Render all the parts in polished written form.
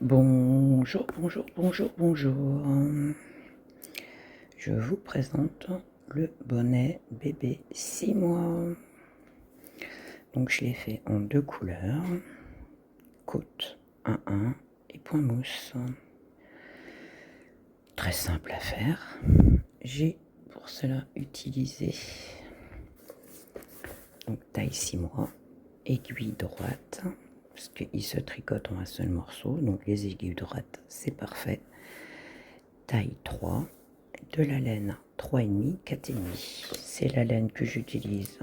Bonjour, bonjour, bonjour, bonjour. Je vous présente le bonnet bébé 6 mois. Donc je l'ai fait en 2 couleurs, côte 1-1 et point mousse. Très simple à faire. J'ai pour cela utilisé donc taille 6 mois, aiguille droite, parce qu'il se tricote en un seul morceau, donc les aiguilles droites c'est parfait. Taille 3, de la laine 3,5, 4,5. C'est la laine que j'utilise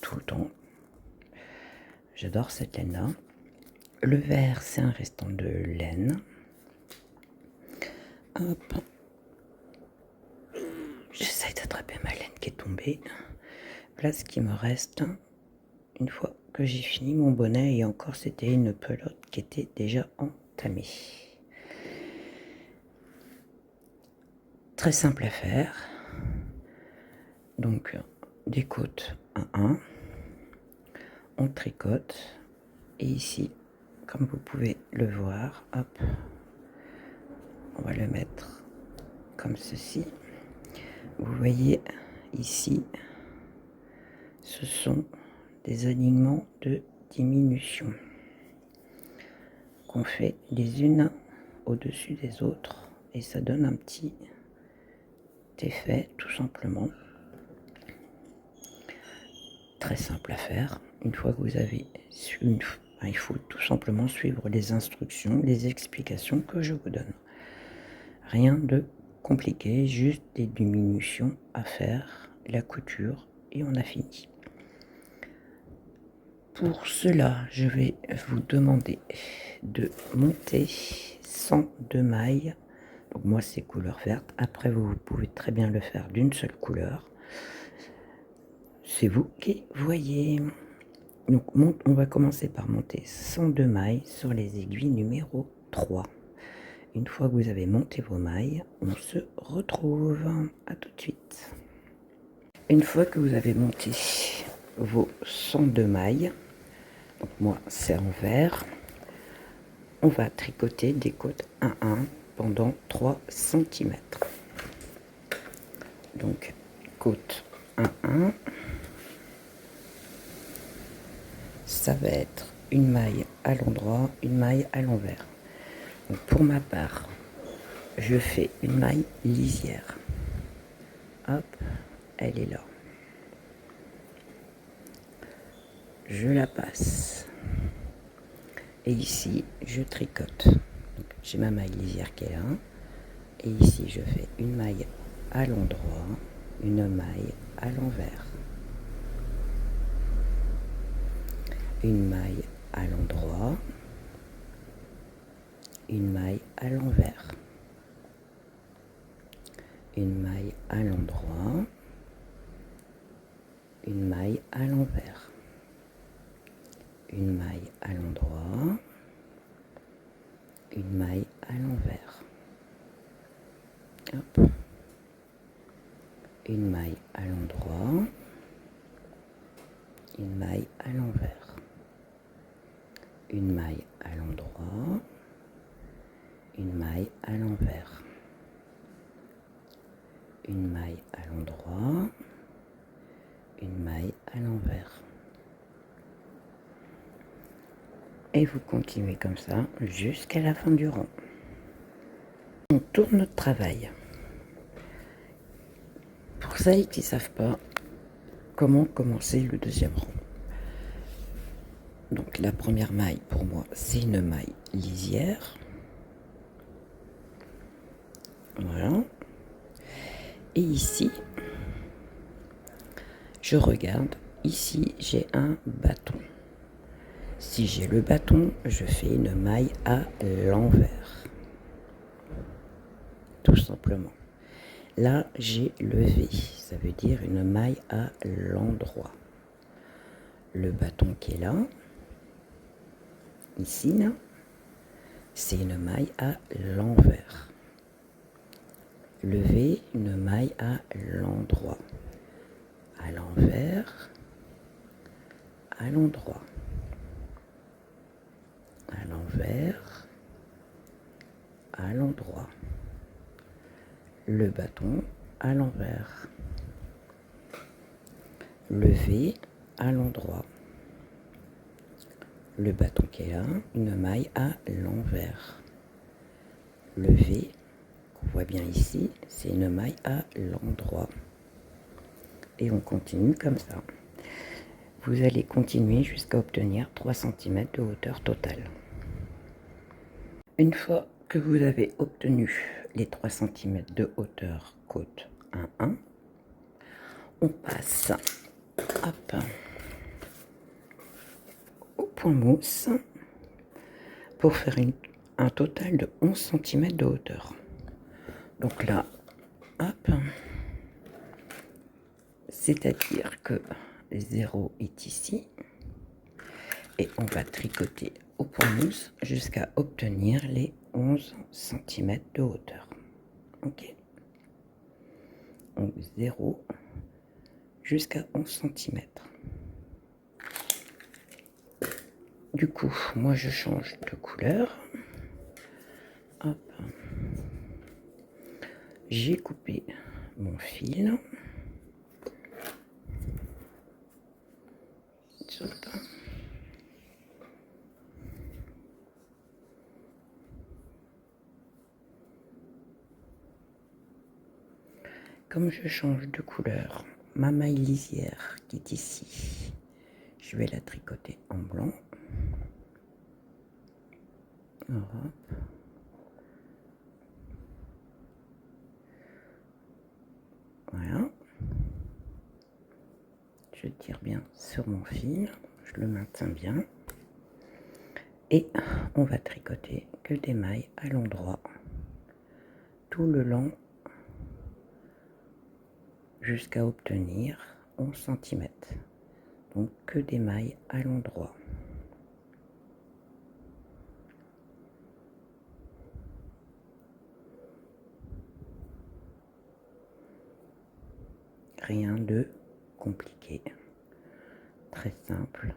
tout le temps. J'adore cette laine-là. Le vert, c'est un restant de laine. Hop. J'essaye d'attraper ma laine qui est tombée. Voilà ce qui me reste une fois que j'ai fini mon bonnet. Et encore, c'était une pelote qui était déjà entamée. Très simple à faire. Donc, des côtes 1-1. On tricote. Et ici, comme vous pouvez le voir, hop, on va le mettre comme ceci. Vous voyez ici, ce sont des alignements de diminution qu'on fait les unes au-dessus des autres et ça donne un petit effet tout simplement. Très simple à faire. Une fois que vous avez su, il faut tout simplement suivre les instructions, les explications que je vous donne. Rien de compliqué, juste des diminutions à faire, la couture et on a fini. Pour cela, je vais vous demander de monter 102 mailles. Donc moi c'est couleur verte. Après vous pouvez très bien le faire d'une seule couleur. C'est vous qui voyez. Donc on va commencer par monter 102 mailles sur les aiguilles numéro 3. Une fois que vous avez monté vos mailles, on se retrouve. À tout de suite. Une fois que vous avez monté vos 102 mailles, donc moi c'est en vert, on va tricoter des côtes 1-1 pendant 3 cm. Donc côte 1-1, ça va être une maille à l'endroit, une maille à l'envers. Donc pour ma part, je fais une maille lisière. Hop, elle est là. Je la passe. Et ici, je tricote. J'ai ma maille lisière qui est là. Et ici, je fais une maille à l'endroit, une maille à l'envers. Une maille à l'endroit, une maille à l'envers. Une maille à l'endroit, une maille à l'envers. Une maille à l'endroit, une maille à l'envers. Hop. Une maille à l'endroit, une maille à l'envers. Une maille à l'endroit, une maille à l'envers. Une maille à l'endroit, une maille à l'envers. Et vous continuez comme ça jusqu'à la fin du rang. On tourne notre travail. Pour celles qui ne savent pas comment commencer le deuxième rang. Donc la première maille pour moi c'est une maille lisière. Voilà. Et ici, je regarde, ici j'ai un bâton. Si j'ai le bâton, je fais une maille à l'envers. Tout simplement. Là, j'ai le V, ça veut dire une maille à l'endroit. Le bâton qui est là, ici, là, c'est une maille à l'envers. Le V, une maille à l'endroit. À l'envers, à l'endroit. À l'envers, à l'endroit, le bâton à l'envers, le V à l'endroit, le bâton qui est là, une maille à l'envers, le V qu'on voit bien ici, c'est une maille à l'endroit, et on continue comme ça. Vous allez continuer jusqu'à obtenir 3 cm de hauteur totale. Une fois que vous avez obtenu les 3 cm de hauteur côte 1-1, on passe hop, au point mousse pour faire un total de 11 cm de hauteur. Donc là, hop, c'est-à-dire que 0 est ici et on va tricoter au point mousse jusqu'à obtenir les 11 cm de hauteur. Ok, donc 0 jusqu'à 11 cm. Du coup, moi je change de couleur. Hop. J'ai coupé mon fil. Hop. Comme je change de couleur, ma maille lisière qui est ici, je vais la tricoter en blanc. Hop. Voilà. Je tire bien sur mon fil, je le maintiens bien. Et on va tricoter que des mailles à l'endroit tout le long jusqu'à obtenir 11 cm. Donc que des mailles à l'endroit. Rien de compliqué, très simple.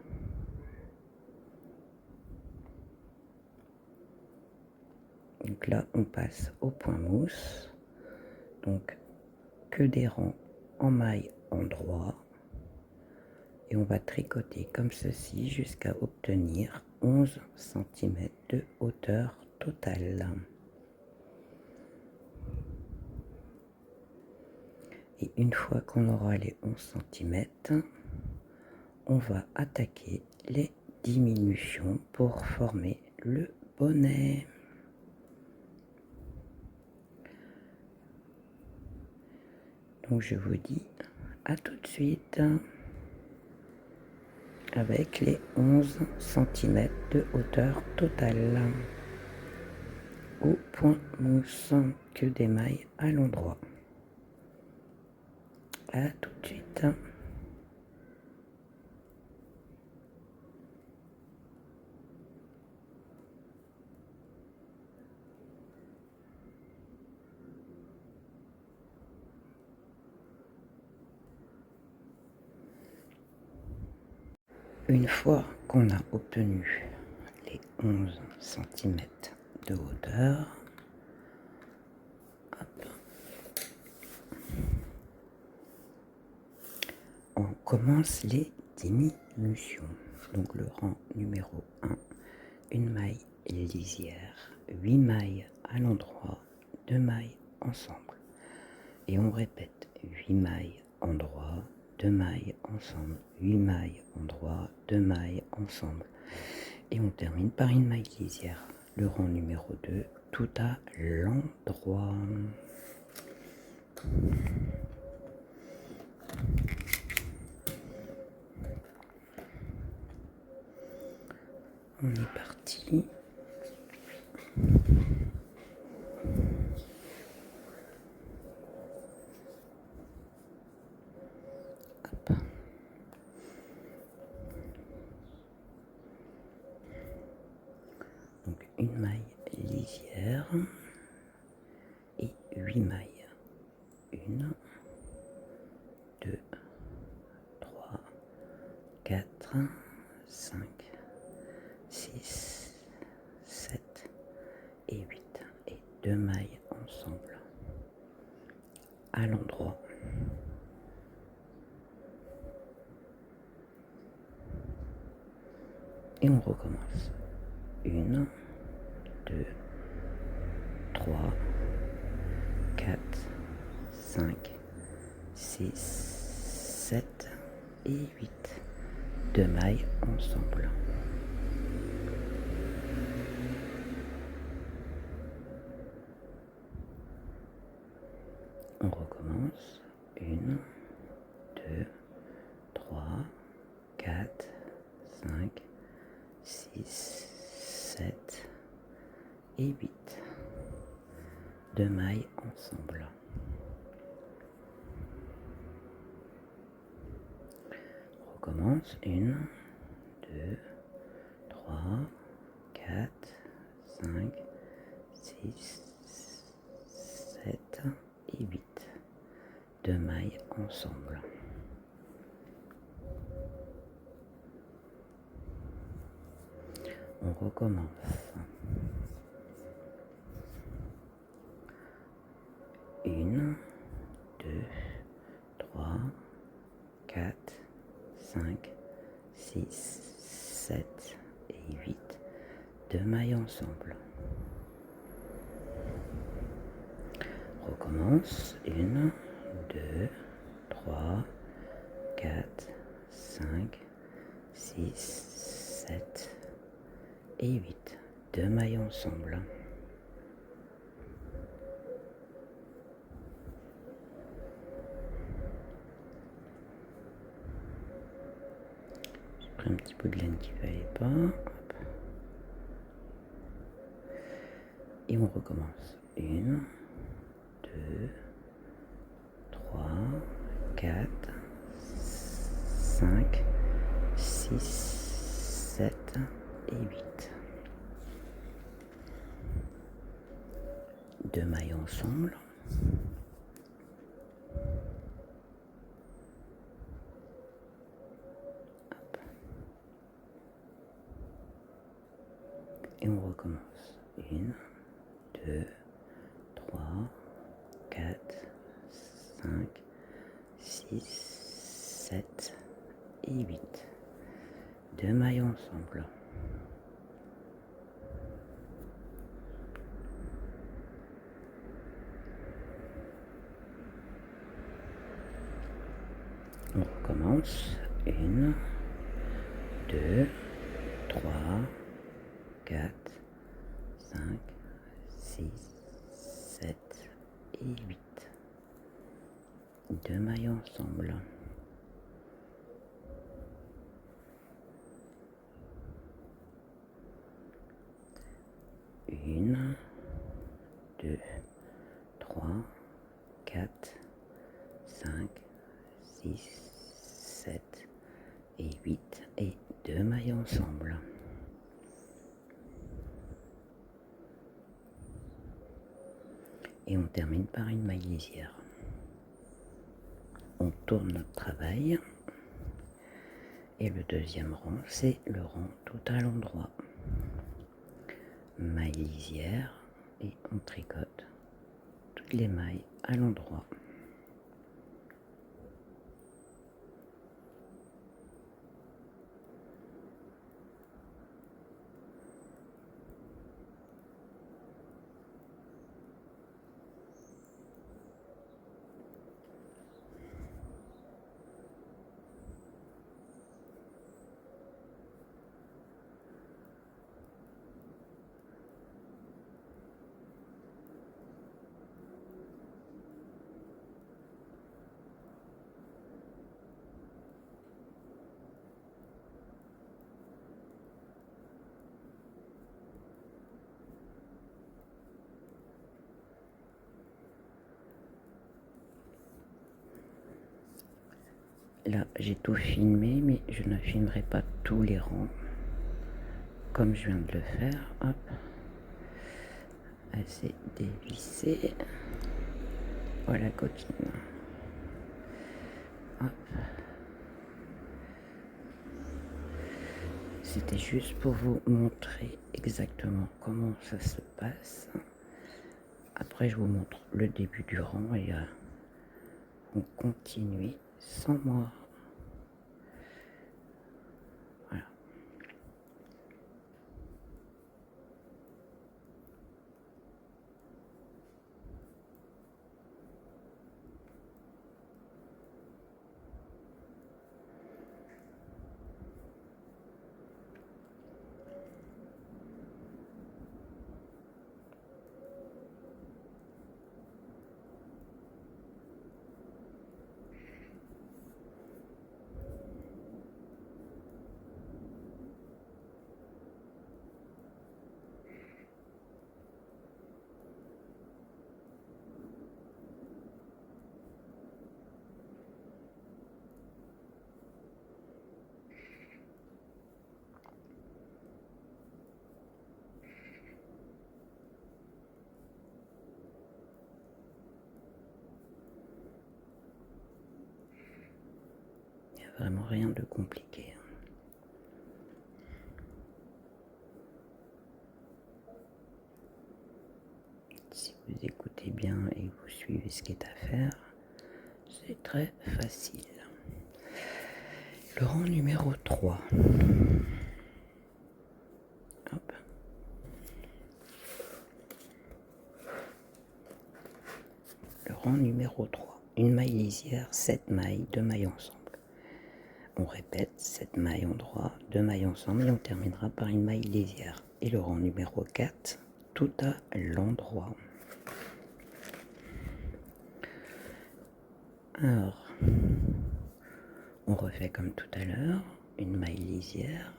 Donc là, on passe au point mousse. Donc que des rangs en mailles endroit. Et on va tricoter comme ceci jusqu'à obtenir 11 cm de hauteur totale. Et une fois qu'on aura les 11 cm, on va attaquer les diminutions pour former le bonnet. Donc je vous dis à tout de suite avec les 11 cm de hauteur totale. Au point mousse, que des mailles à l'endroit. À tout de suite. Une fois qu'on a obtenu les 11 cm de hauteur, hop, on commence les diminutions. Donc le rang numéro 1, une maille lisière, 8 mailles à l'endroit, 2 mailles ensemble. Et on répète 8 mailles endroit, 2 mailles ensemble, 8 mailles endroit, 2 mailles ensemble. Et on termine par une maille lisière. Le rang numéro 2, tout à l'endroit. On est parti. Hop. Donc une maille lisière et 8 mailles. 1, 2, 3, 4, 5, 6, 7 et 8. Et 2 mailles ensemble à l'endroit. Et on recommence. 1, 2, 3, 4, 5, 6, 7 et 8. 2 mailles ensemble. On recommence. 1, 2, 3, 4, 5, 6, 7 et 8. 2 mailles ensemble. On recommence. 1, 2, 3, 4, 5, 6, 7 et 8. 2 mailles ensemble. On recommence. 1, 2, 3, 4, 5, 6, 7 et 8. 2 mailles ensemble. Recommence. 1, 2, 3, 4, 5, 6, 7 et 8. 2 mailles ensemble. J'ai pris un petit peu de laine qui ne fallait pas. Hop. Et on recommence. 1, 2, 3, 4, 5, 6, 7 et 8. 2 mailles ensemble. Hop. Et on recommence. 1, 2, 3, 4, 5, 6, 7 et 8. 2 mailles ensemble. On recommence. 1, 2, 3, 4, 5, 6, 7 et 8. 2 mailles ensemble. Une, 2, 3, 4, 5, 6, 7 et 8 et 2 mailles ensemble. Et on termine par une maille lisière. On tourne notre travail et le deuxième rang, c'est le rang tout à l'endroit. Maille lisière et on tricote toutes les mailles à l'endroit. Là, j'ai tout filmé, mais je ne filmerai pas tous les rangs comme je viens de le faire. Hop, elle s'est dévissée. Voilà, coquine. Hop. C'était juste pour vous montrer exactement comment ça se passe. Après, je vous montre le début du rang et on continue sans moi. Voilà. Il n'y a vraiment rien de compliqué. Si vous écoutez bien et que vous suivez ce qui est à faire, c'est très facile. Le rang numéro 3. Hop. Le rang numéro 3. Une maille lisière, 7 mailles, 2 mailles ensemble. On répète, 7 mailles endroit, 2 mailles ensemble et on terminera par une maille lisière. Et le rang numéro 4, tout à l'endroit. Alors, on refait comme tout à l'heure, une maille lisière.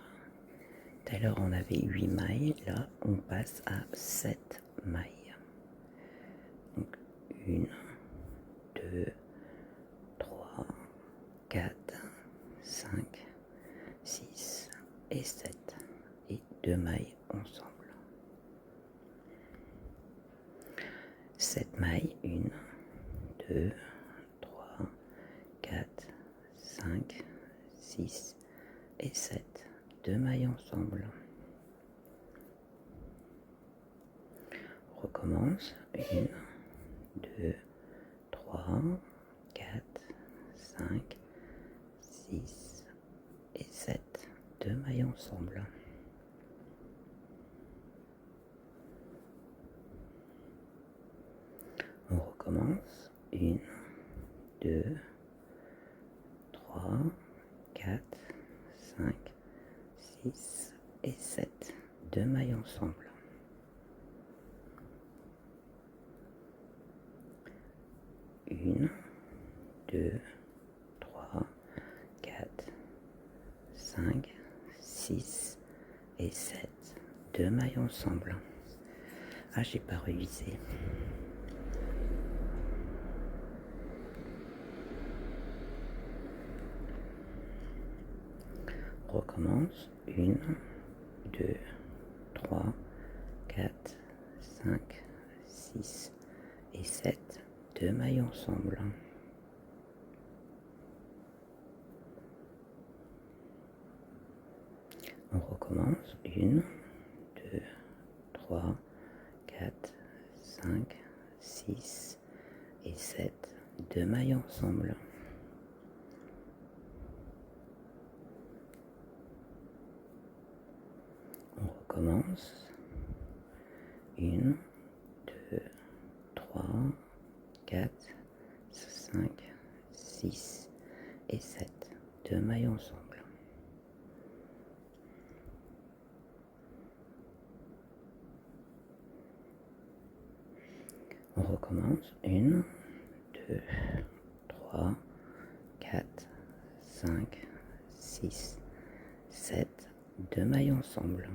Tout à l'heure, on avait 8 mailles. Là, on passe à 7 mailles. Donc, 1, 2, 3, 4, 5, 6 et 7. Et 2 mailles ensemble. 7 mailles, 1, 2, 3, 4, 5, 6 et 7. 2 mailles ensemble. On recommence. 1, 2, 3, 4, 5, 6 et 7. 2 mailles ensemble. On recommence. 1, 2, 3, 4, 5, 6 et 7. 2 mailles ensemble. 1, 2, 3, 4, 5, 6 et 7. 2 mailles ensemble. Ah, j'ai pas révisé. Recommence. 1, 2, 3, 4, 5, 6 et 7. 2 mailles ensemble. On recommence. 1, 2, 3, 4, 5, 6 et 7. 2 mailles ensemble. On recommence. 1, 2, 3, 4, 5, 6 et 7. 2 mailles ensemble. On recommence. 1, 2, 3, 4, 5, 6, 7. 2 mailles ensemble.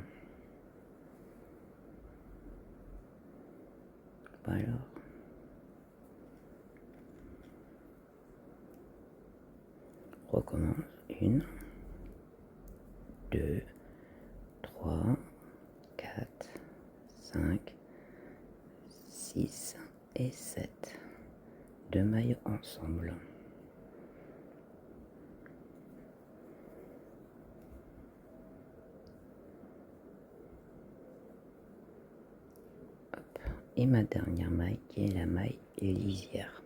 Alors, recommence. 1, 2, 3, 4, 5, 6 et 7. 2 mailles ensemble. Hop. et ma dernière maille qui est la maille lisière.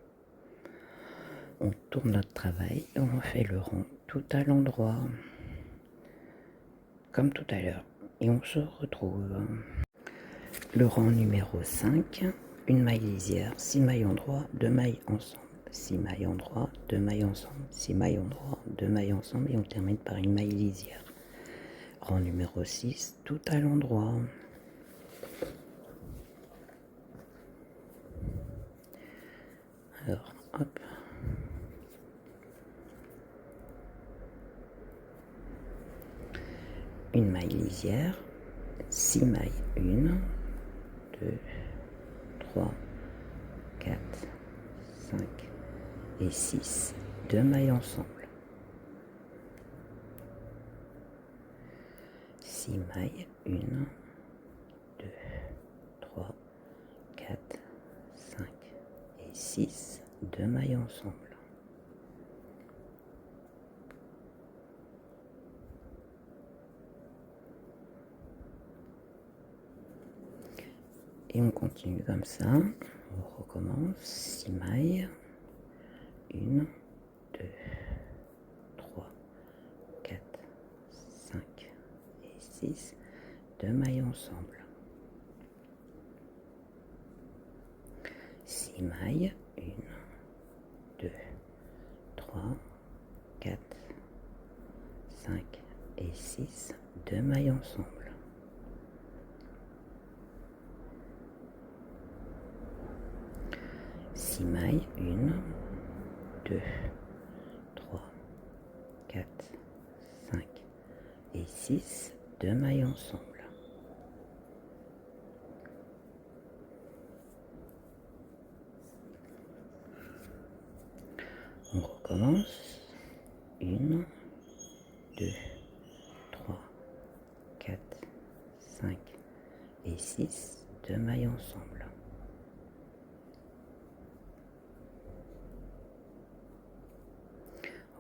On tourne notre travail et on fait le rang tout à l'endroit, comme tout à l'heure, et on se retrouve. Le rang numéro 5, une maille lisière, 6 mailles endroit, 2 mailles ensemble, 6 mailles endroit, 2 mailles ensemble, 6 mailles endroit, 2 mailles ensemble, et on termine par une maille lisière. Rang numéro 6, tout à l'endroit. Alors, hop. Une maille lisière, 6 mailles, 1, 2, 3, 4, 5 et 6, 2 mailles ensemble. 6 mailles, 1, 2, 3, 4, 5 et 6, 2 mailles ensemble. Et on continue comme ça, on recommence, 6 mailles, 1, 2, 3, 4, 5 et 6, 2 mailles ensemble. 6 mailles, 1, 2, 3, 4, 5 et 6, 2 mailles ensemble. Six mailles, 1, 2, 3, 4, 5 et 6, 2 mailles ensemble. On recommence. 1, 2, 3, 4, 5 et 6, 2 mailles ensemble.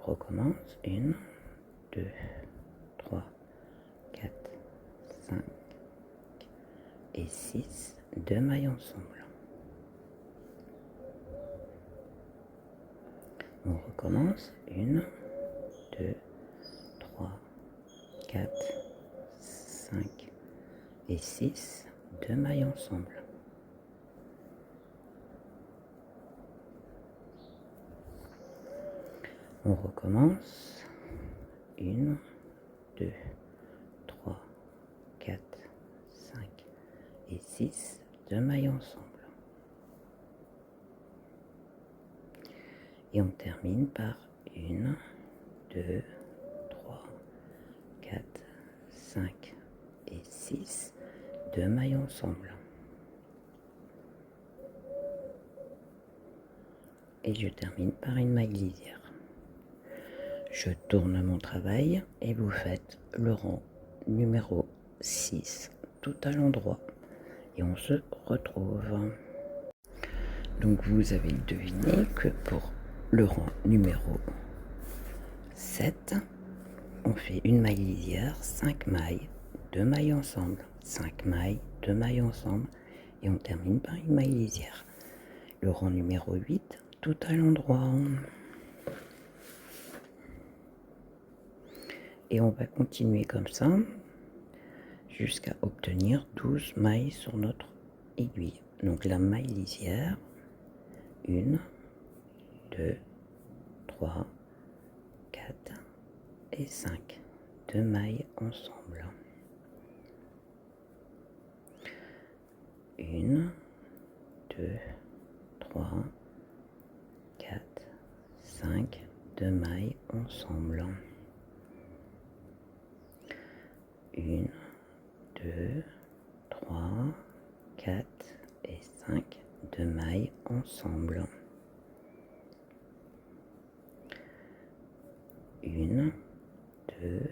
On recommence. 1, 2, 3, 4, 5 et 6, 2 mailles ensemble. On recommence. 1, 2, 3, 4, 5 et 6, 2 mailles ensemble. On recommence. 1, 2, 3, 4, 5 et 6, 2 mailles ensemble. Et on termine par 1, 2, 3, 4, 5 et 6, 2 mailles ensemble. Et je termine par une maille lisière. Je tourne mon travail et vous faites le rang numéro 6 tout à l'endroit. Et on se retrouve. Donc vous avez deviné que pour le rang numéro 7, on fait une maille lisière, 5 mailles, 2 mailles ensemble, 5 mailles, 2 mailles ensemble, et on termine par une maille lisière. Le rang numéro 8, tout à l'endroit. Et on va continuer comme ça jusqu'à obtenir 12 mailles sur notre aiguille. Donc la maille lisière, 1, 2, 3, 4 et 5. 2 mailles ensemble. 1, 2, 3, 4, 5, 2 mailles ensemble. 1, 2, 3, 4 et 5, 2 mailles ensemble. 1, 2,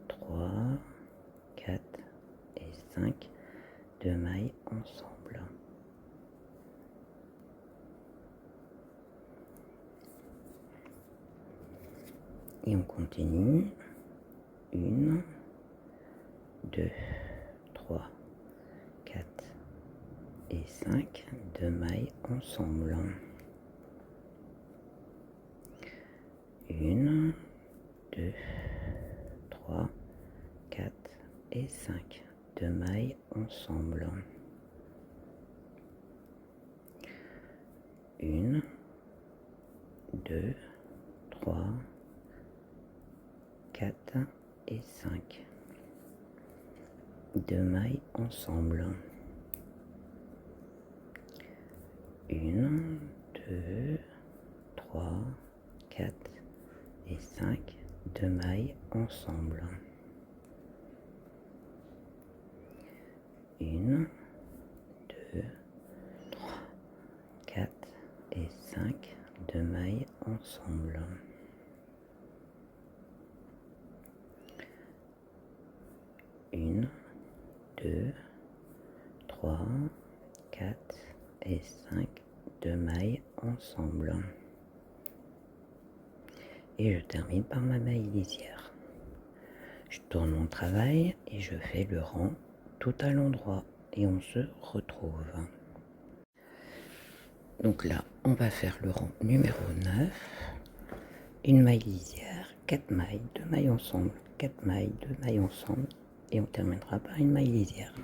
3, 4 et 5, 2 mailles ensemble. Et on continue. 1, 2, 3, 4, 5, 2 mailles ensemble. 1, 2, 3, 4 et 5, 2 mailles ensemble. 1, 2, 3, 4 et 5, 2 mailles ensemble. 1, 2, 3, 4 et 5, 2 mailles ensemble. 1, 2, 3, 4 et 5, 2 mailles ensemble. 1, 2, 3, 4 et 5, 2 mailles ensemble. Et je termine par ma maille lisière. Je tourne mon travail et je fais le rang tout à l'endroit et on se retrouve. Donc là, on va faire le rang numéro 9, une maille lisière, 4 mailles, 2 mailles ensemble, 4 mailles, 2 mailles ensemble et on terminera par une maille lisière.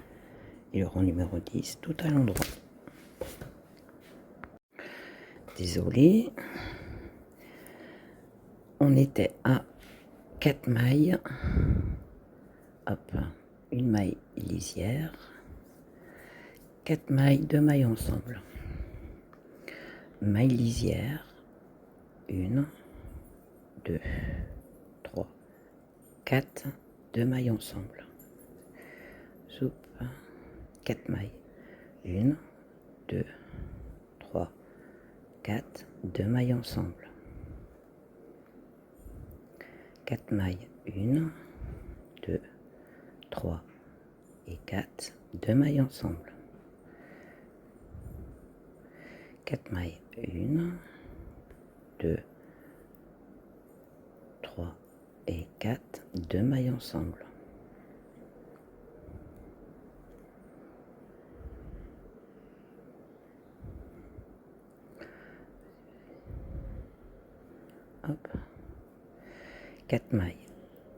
Et le rang numéro 10 tout à l'endroit. Désolé, on était à 4 mailles, hop, une maille lisière, 4 mailles, 2 mailles ensemble, maille lisière, 1, 2, 3, 4, 2 mailles ensemble, soupe, 4 mailles, 1, 2, 3, 4, 2 mailles ensemble, 4 mailles, 1, 2, 3 et 4, 2 mailles ensemble, 4 mailles, 1, 2, 3 et 4, 2 mailles ensemble. Hop, 4 mailles,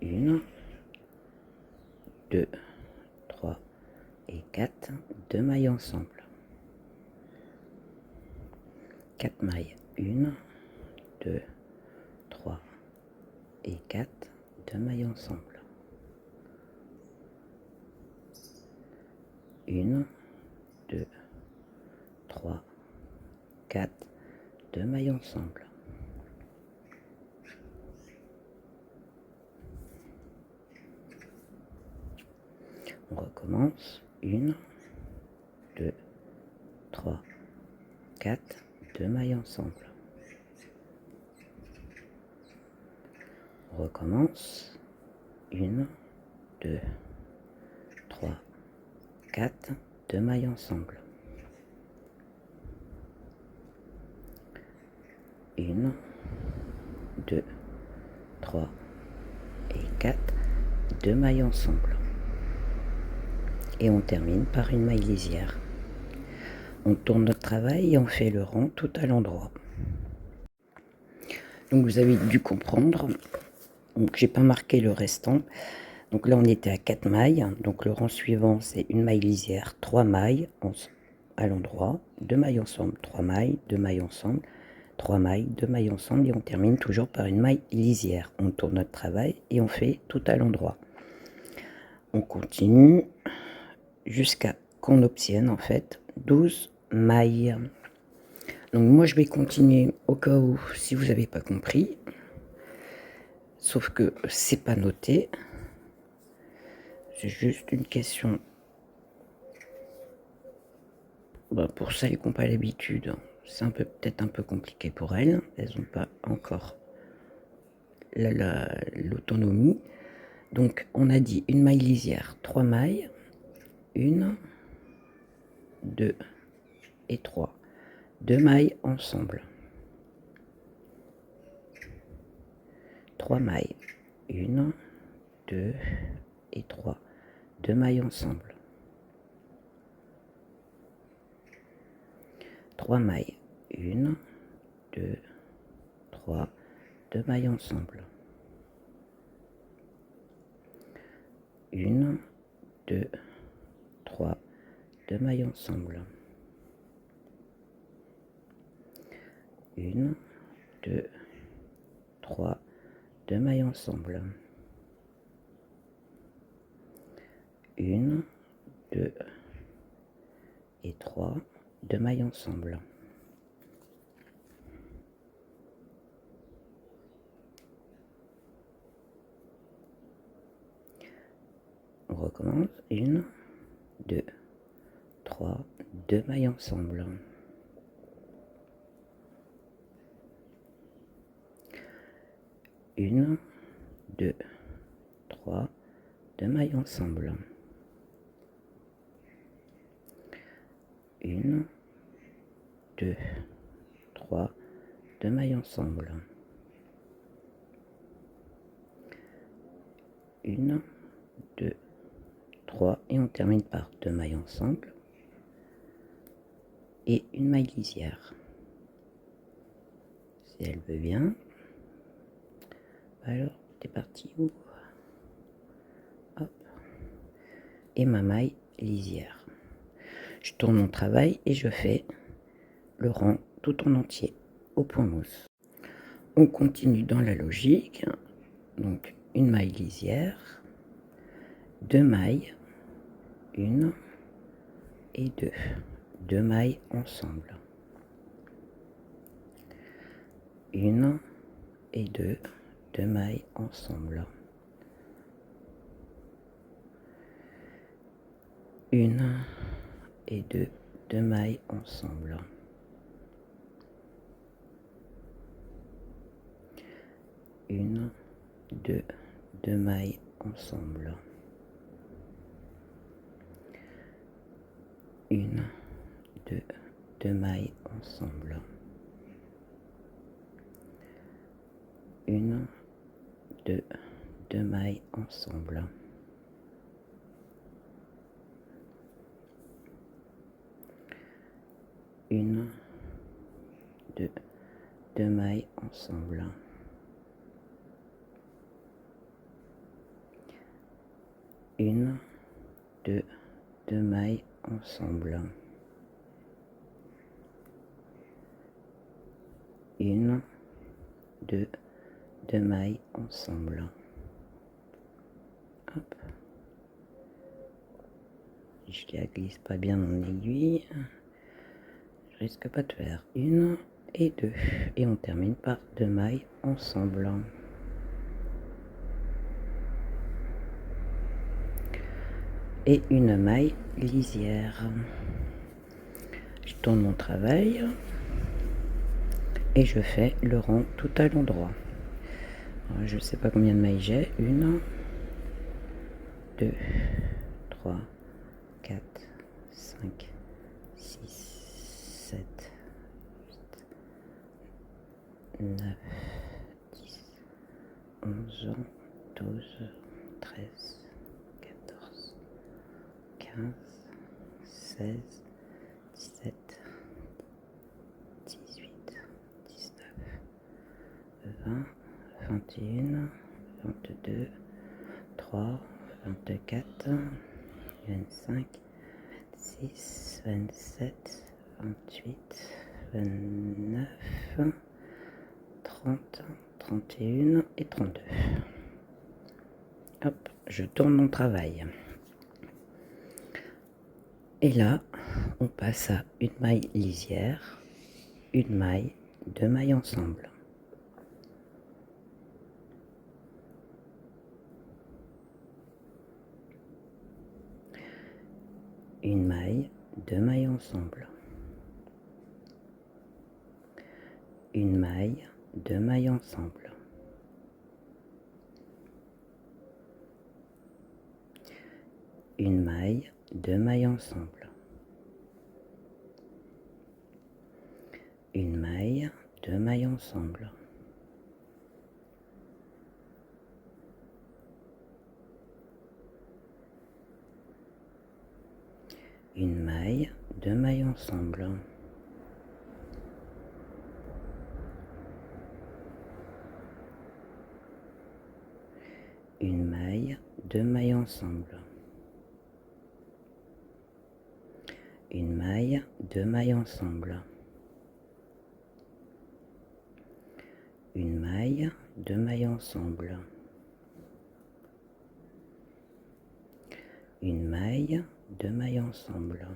1, 2, 3 et 4, 2 mailles ensemble. 4 mailles, 1, 2, 3 et 4, 2 mailles ensemble. 1, 2, 3, 4, 2 mailles ensemble. On recommence. 1, 2, 3, 4, 2 mailles ensemble. On recommence. 1, 2, 3, 4, 2 mailles ensemble. 1, 2, 3 et 4, 2 mailles ensemble. Et on termine par une maille lisière. On tourne notre travail et on fait le rang tout à l'endroit. Donc vous avez dû comprendre. Donc j'ai pas marqué le restant. Donc là on était à 4 mailles. Donc le rang suivant c'est une maille lisière, 3 mailles à l'endroit, 2 mailles ensemble, 3 mailles, 2 mailles ensemble, 3 mailles, 2 mailles ensemble et on termine toujours par une maille lisière. On tourne notre travail et on fait tout à l'endroit. On continue jusqu'à qu'on obtienne en fait 12 mailles. Donc moi je vais continuer au cas où si vous n'avez pas compris, sauf que c'est pas noté, c'est juste une question. Pour celles qui n'ont pas l'habitude, c'est peut-être un peu compliqué pour elles, elles n'ont pas encore l'autonomie. Donc on a dit une maille lisière, 3 mailles, 1, 2 et 3, 2 mailles ensemble, 3 mailles, 1, 2 et 3, 2 mailles ensemble, 3 mailles. 1, 2, 3, 2 mailles ensemble. 1, 2, 3, 2 mailles ensemble. 1, 2, 3, 2 mailles ensemble. 1, 2 et 3, 2 mailles ensemble. On recommence. 1, 2, 3, 2 mailles ensemble. 1, 2, 3, 2 mailles ensemble. 1, 2, 3, 2 mailles ensemble. 1, 2, 3 et on termine par 2 mailles ensemble et une maille lisière. Si elle veut bien. Alors, t'es parti où? Hop. Et ma maille lisière. Je tourne mon travail et je fais le rang tout en entier au point mousse. On continue dans la logique. Donc, une maille lisière, 2 mailles, 1 et 2. 2 mailles ensemble. 1 et 2. 2 mailles ensemble. 1 et 2. 2 mailles ensemble. 1, 2, 2 mailles ensemble. 1, 2, 2 mailles ensemble. 1, 2, 2 mailles ensemble. 1, 2, 2 mailles ensemble. 1, 2, 2 mailles ensemble. 1, 2, 2 mailles ensemble. Hop. Je la glisse pas bien mon aiguille. Je risque pas de faire 1 et 2. Et on termine par 2 mailles ensemble. Et une maille lisière. Je tourne mon travail et je fais le rang tout à l'endroit. Je ne sais pas combien de mailles j'ai. 1, 2, 3, 4, 5, 6, 7, 8, 9, 10, 11, 12, 13, 14, 15, 16, 17, 18, 19, 20, 21, 22, 3, 24, 25, 26, 27, 28, 29, 30, 31 et 32. Hop, je tourne mon travail. Et là, on passe à une maille lisière, une maille, 2 mailles ensemble. Une maille, 2 mailles ensemble. Une maille, 2 mailles ensemble. Une maille, 2 mailles ensemble. Une maille, 2 mailles ensemble. Une maille, 2 mailles ensemble. une maille, 2 mailles ensemble, une maille, 2 mailles ensemble, une maille, 2 mailles ensemble, une maille, 2 mailles ensemble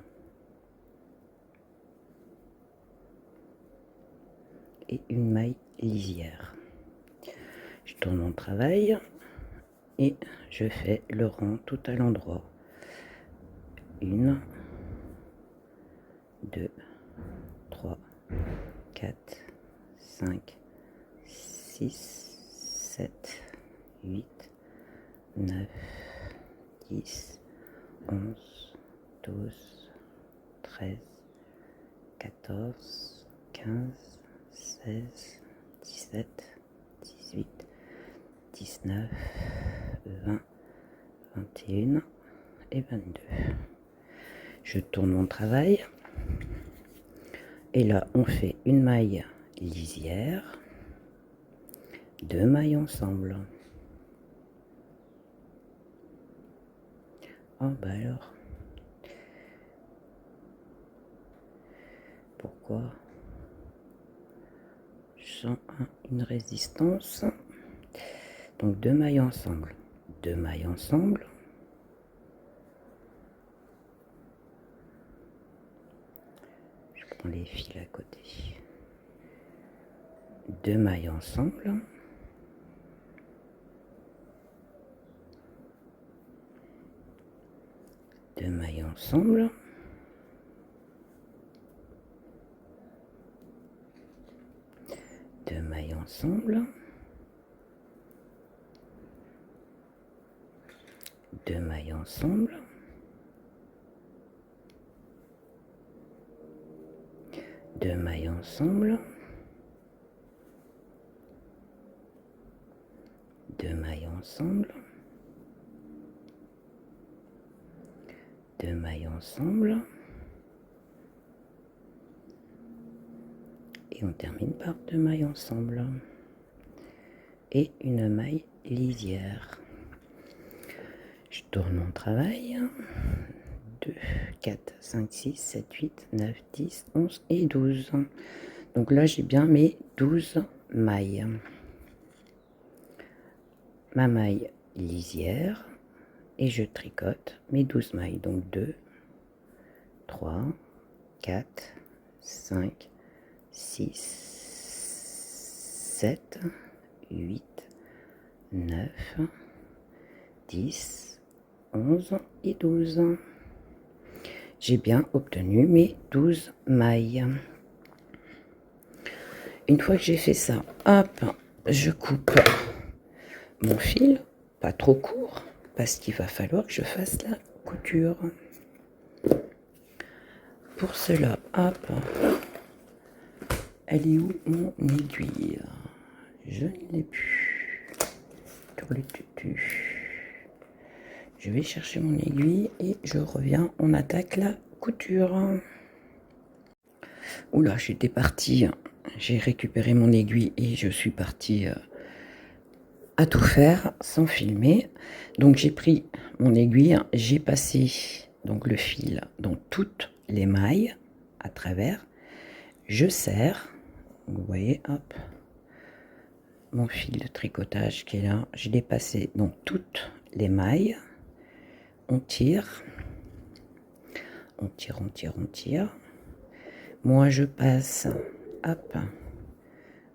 et une maille lisière. Je tourne mon travail et je fais le rang tout à l'endroit. 1, 2, 3, 4, 5, 6, 7, 8, 9, 10, 11, 12, 13, 14, 15, 16, 17, 18, 19, 20, 21 et 22. Je tourne mon travail et là on fait une maille lisière, 2 mailles ensemble. Oh bah alors, pourquoi je sens une résistance? Donc 2 mailles ensemble, 2 mailles ensemble, je prends les fils à côté, 2 mailles ensemble, deux mailles ensemble, deux mailles ensemble, deux mailles ensemble, deux mailles ensemble, deux mailles ensemble, deux mailles ensemble, et on termine par deux mailles ensemble et une maille lisière. Je tourne mon travail. 2, 4, 5, 6, 7, 8, 9, 10, 11 et 12. Donc là, j'ai bien mes 12 mailles. Ma maille lisière et je tricote mes 12 mailles. Donc 2, 3, 4, 5, 6, 7, 8, 9, 10, 11 et 12. J'ai bien obtenu mes 12 mailles. Une fois que j'ai fait ça, hop, je coupe mon fil, pas trop court, parce qu'il va falloir que je fasse la couture. Pour cela, hop, elle est où mon aiguille? Je ne l'ai plus. Sur le tutu. Je vais chercher mon aiguille et je reviens, on attaque la couture. Oula, j'étais partie, j'ai récupéré mon aiguille et je suis partie à tout faire sans filmer. Donc j'ai pris mon aiguille, j'ai passé donc le fil dans toutes les mailles à travers. Je serre, vous voyez, hop, mon fil de tricotage qui est là, je l'ai passé dans toutes les mailles. On tire, on tire, on tire, on tire. Moi je passe, hop,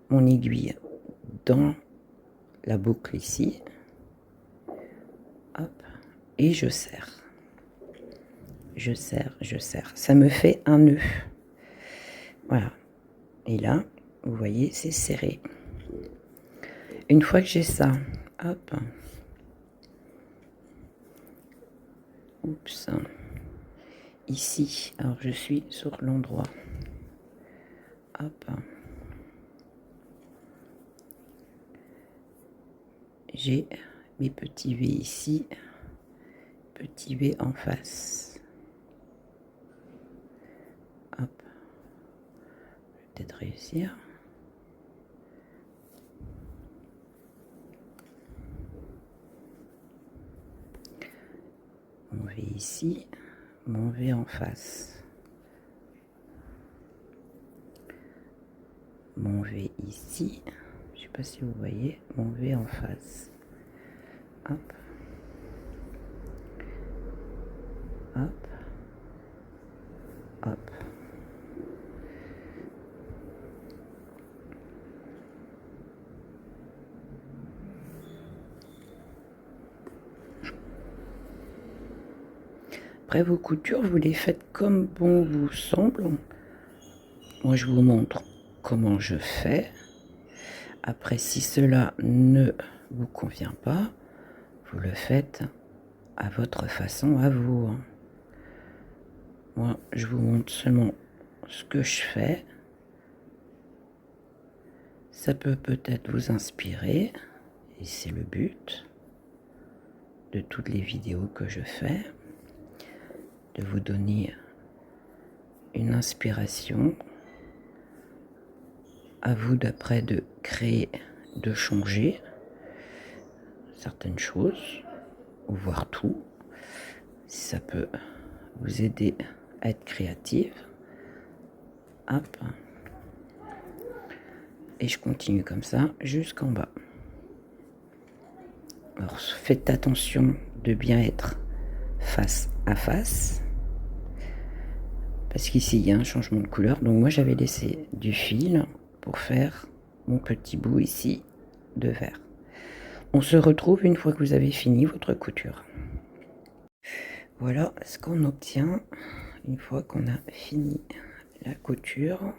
mon aiguille dans la boucle ici, hop, et je serre, je serre, je serre. Ça me fait un nœud, voilà. Et là, vous voyez, c'est serré. Une fois que j'ai ça, hop, oups, ici, alors je suis sur l'endroit, hop, j'ai mes petits V ici, petit V en face, hop, je vais peut-être réussir. V ici, mon V en face, mon V ici, je sais pas si vous voyez, mon V en face, hop, hop, hop. Après vos coutures, vous les faites comme bon vous semble. Moi, je vous montre comment je fais. Après, si cela ne vous convient pas, vous le faites à votre façon, à vous. Moi, je vous montre seulement ce que je fais. Ça peut peut-être vous inspirer, et c'est le but de toutes les vidéos que je fais, de vous donner une inspiration, à vous d'après de créer, de changer certaines choses, ou voir tout, si ça peut vous aider à être créative. Hop. Et je continue comme ça jusqu'en bas. Alors faites attention de bien être face à face, parce qu'ici il y a un changement de couleur. Donc moi j'avais laissé du fil pour faire mon petit bout ici de vert. On se retrouve une fois que vous avez fini votre couture. Voilà ce qu'on obtient une fois qu'on a fini la couture.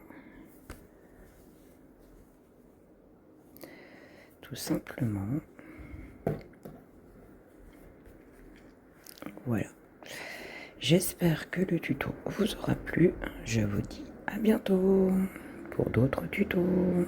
Tout simplement. Voilà. J'espère que le tuto vous aura plu. Je vous dis à bientôt pour d'autres tutos.